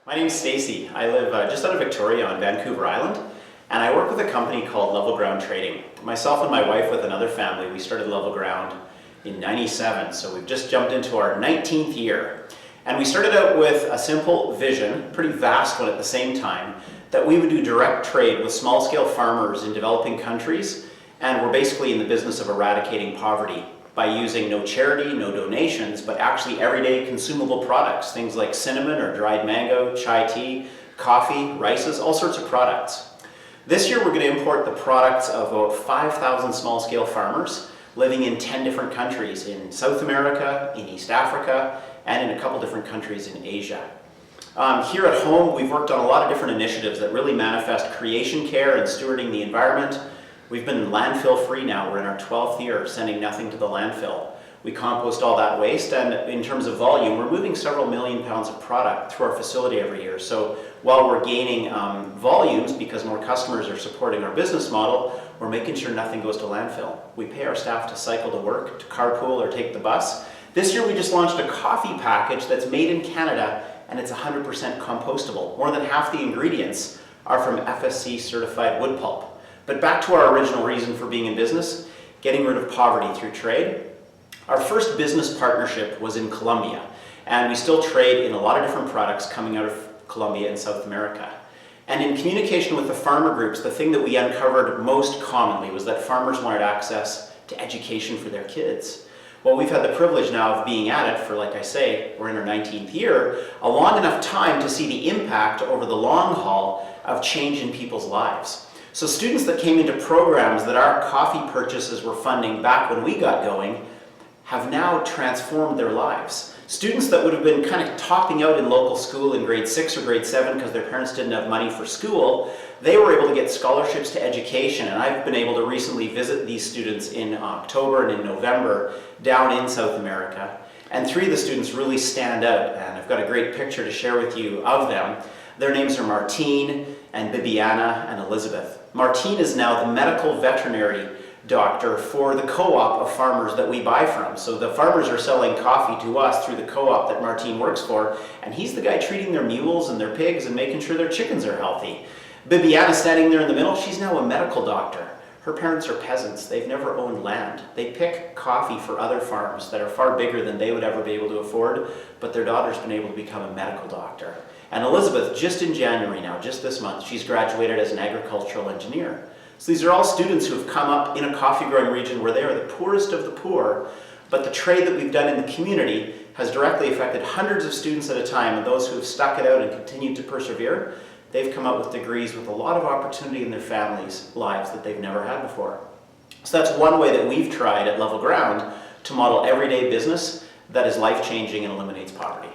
My name's Stacy. I live just out of Victoria on Vancouver Island, and I work with a company called Level Ground Trading. Myself and my wife with another family, we started Level Ground in '97, so we've just jumped into our 19th year. And we started out with a simple vision, pretty vast one at the same time, that we would do direct trade with small-scale farmers in developing countries, and we're basically in the business of eradicating poverty by using no charity, no donations, but actually everyday consumable products, things like cinnamon or dried mango, chai tea, coffee, rices, all sorts of products. This year we're going to import the products of about 5,000 small-scale farmers living in 10 different countries in South America, in East Africa, and in a couple different countries in Asia. Here at home, we've worked on a lot of different initiatives that really manifest creation care and stewarding the environment. We've been landfill free now. We're in our 12th year of sending nothing to the landfill. We compost all that waste, and in terms of volume, we're moving several million pounds of product through our facility every year. So while we're gaining volumes because more customers are supporting our business model, we're making sure nothing goes to landfill. We pay our staff to cycle to work, to carpool, or take the bus. This year we just launched a coffee package that's made in Canada, and it's 100% compostable. More than half the ingredients are from FSC certified wood pulp. But back to our original reason for being in business, getting rid of poverty through trade. Our first business partnership was in Colombia, and we still trade in a lot of different products coming out of Colombia and South America. And in communication with the farmer groups, the thing that we uncovered most commonly was that farmers wanted access to education for their kids. Well, we've had the privilege now of being at it for, like I say, we're in our 19th year, a long enough time to see the impact over the long haul of change in people's lives. So students that came into programs that our coffee purchases were funding back when we got going have now transformed their lives. Students that would have been kind of topping out in local school in grade 6 or grade 7 because their parents didn't have money for school, they were able to get scholarships to education, and I've been able to recently visit these students in October and in November down in South America. And 3 of the students really stand out, and I've got a great picture to share with you of them. Their names are Martine and Bibiana and Elizabeth. Martine is now the medical veterinary doctor for the co-op of farmers that we buy from. So the farmers are selling coffee to us through the co-op that Martine works for, and he's the guy treating their mules and their pigs and making sure their chickens are healthy. Bibiana standing there in the middle, she's now a medical doctor. Her parents are peasants. They've never owned land. They pick coffee for other farms that are far bigger than they would ever be able to afford, but their daughter's been able to become a medical doctor. And Elizabeth, just in January now, just this month, she's graduated as an agricultural engineer. So these are all students who have come up in a coffee growing region where they are the poorest of the poor, but the trade that we've done in the community has directly affected hundreds of students at a time, and those who have stuck it out and continued to persevere, they've come out with degrees with a lot of opportunity in their families' lives that they've never had before. So that's one way that we've tried at Level Ground to model everyday business that is life-changing and eliminates poverty.